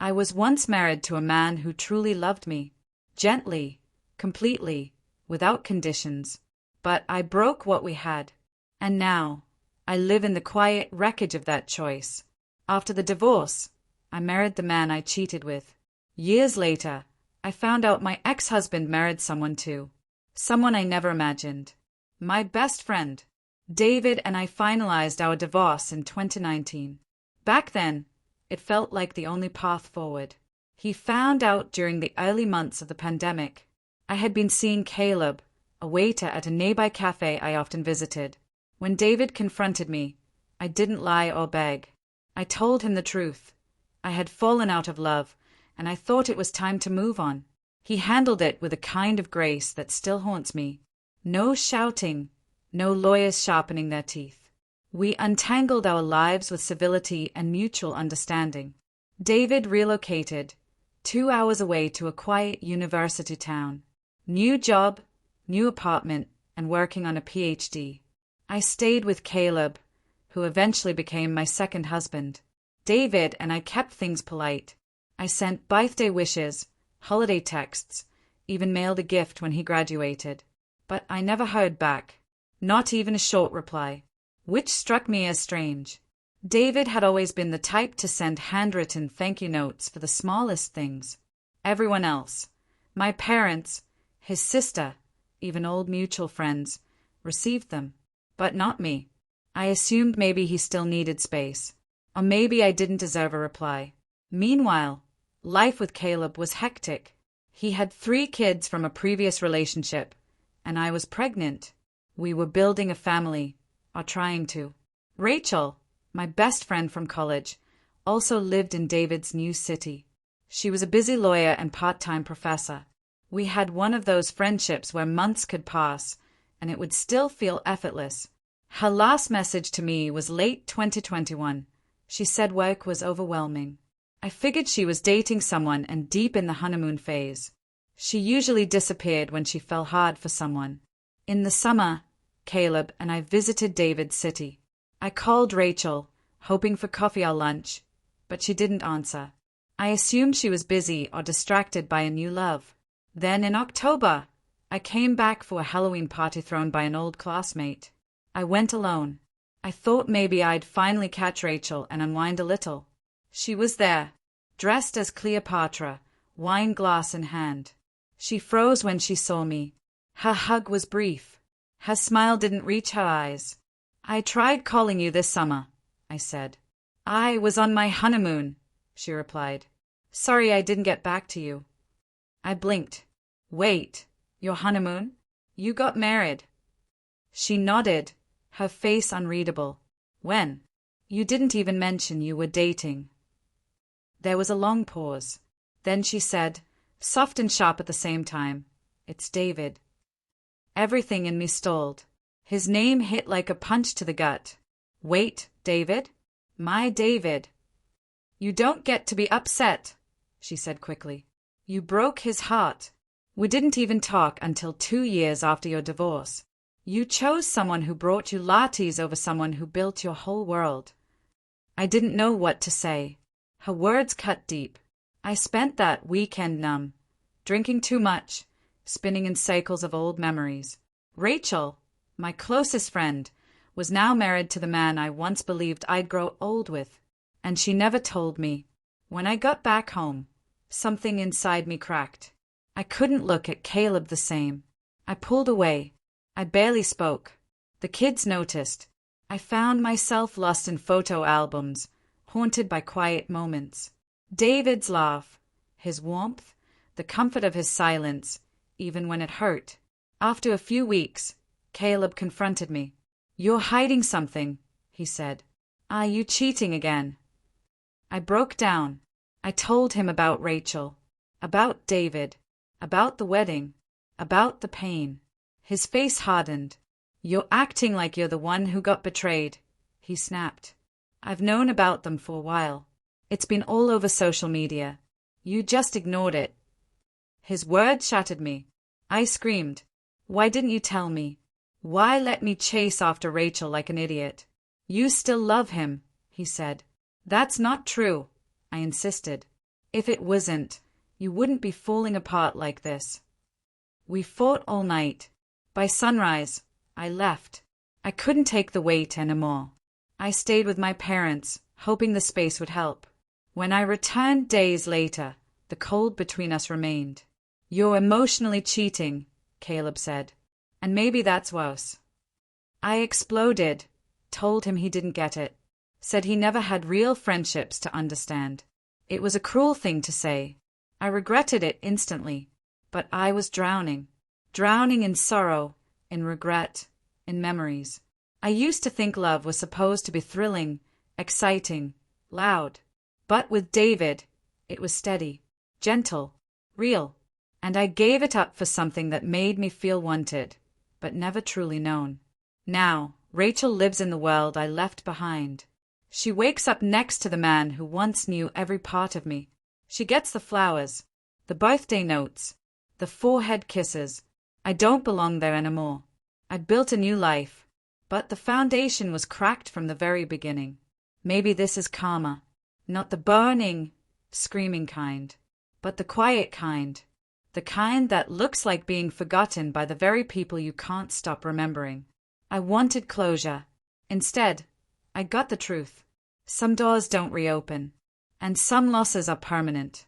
I was once married to a man who truly loved me. Gently, completely, without conditions. But I broke what we had. And now, I live in the quiet wreckage of that choice. After the divorce, I married the man I cheated with. Years later, I found out my ex-husband married someone too. Someone I never imagined. My best friend, David, and I finalized our divorce in 2019. Back then, it felt like the only path forward. He found out during the early months of the pandemic. I had been seeing Caleb, a waiter at a nearby cafe I often visited. When David confronted me, I didn't lie or beg. I told him the truth. I had fallen out of love, and I thought it was time to move on. He handled it with a kind of grace that still haunts me. No shouting, no lawyers sharpening their teeth. We untangled our lives with civility and mutual understanding. David relocated, 2 hours away to a quiet university town. New job, new apartment, and working on a PhD. I stayed with Caleb, who eventually became my second husband. David and I kept things polite. I sent birthday wishes, holiday texts, even mailed a gift when he graduated. But I never heard back, not even a short reply, which struck me as strange. David had always been the type to send handwritten thank you notes for the smallest things. Everyone else, my parents, his sister, even old mutual friends, received them. But not me. I assumed maybe he still needed space. Or maybe I didn't deserve a reply. Meanwhile, life with Caleb was hectic. He had 3 kids from a previous relationship, and I was pregnant. We were building a family, or trying to. Rachel, my best friend from college, also lived in David's new city. She was a busy lawyer and part-time professor. We had one of those friendships where months could pass, and it would still feel effortless. Her last message to me was late 2021. She said work was overwhelming. I figured she was dating someone and deep in the honeymoon phase. She usually disappeared when she fell hard for someone. In the summer, Caleb and I visited David's city. I called Rachel, hoping for coffee or lunch, but she didn't answer. I assumed she was busy or distracted by a new love. Then in October, I came back for a Halloween party thrown by an old classmate. I went alone. I thought maybe I'd finally catch Rachel and unwind a little. She was there, dressed as Cleopatra, wine glass in hand. She froze when she saw me. Her hug was brief. Her smile didn't reach her eyes. I tried calling you this summer, I said. I was on my honeymoon, she replied. Sorry I didn't get back to you. I blinked. Wait, your honeymoon? You got married. She nodded, her face unreadable. When? You didn't even mention you were dating. There was a long pause. Then she said, soft and sharp at the same time, it's David. Everything in me stalled. His name hit like a punch to the gut. Wait, David? My David. You don't get to be upset, she said quickly. You broke his heart. We didn't even talk until 2 years after your divorce. You chose someone who brought you lattes over someone who built your whole world. I didn't know what to say. Her words cut deep. I spent that weekend numb, drinking too much, spinning in cycles of old memories. Rachel, my closest friend, was now married to the man I once believed I'd grow old with, and she never told me. When I got back home, something inside me cracked. I couldn't look at Caleb the same. I pulled away. I barely spoke. The kids noticed. I found myself lost in photo albums, haunted by quiet moments. David's laugh, his warmth, the comfort of his silence, even when it hurt. After a few weeks, Caleb confronted me. You're hiding something, he said. Are you cheating again? I broke down. I told him about Rachel, about David, about the wedding, about the pain. His face hardened. You're acting like you're the one who got betrayed, he snapped. I've known about them for a while. It's been all over social media. You just ignored it. His words shattered me. I screamed. Why didn't you tell me? Why let me chase after Rachel like an idiot? You still love him, he said. That's not true, I insisted. If it wasn't, you wouldn't be falling apart like this. We fought all night. By sunrise, I left. I couldn't take the weight anymore. I stayed with my parents, hoping the space would help. When I returned days later, the cold between us remained. You're emotionally cheating, Caleb said. And maybe that's worse. I exploded, told him he didn't get it, said he never had real friendships to understand. It was a cruel thing to say. I regretted it instantly, but I was drowning in sorrow, in regret, in memories. I used to think love was supposed to be thrilling, exciting, loud. But with David, it was steady, gentle, real. And I gave it up for something that made me feel wanted, but never truly known. Now, Rachel lives in the world I left behind. She wakes up next to the man who once knew every part of me. She gets the flowers, the birthday notes, the forehead kisses. I don't belong there anymore. I'd built a new life, but the foundation was cracked from the very beginning. Maybe this is karma. Not the burning, screaming kind, but the quiet kind. The kind that looks like being forgotten by the very people you can't stop remembering. I wanted closure. Instead, I got the truth. Some doors don't reopen, and some losses are permanent.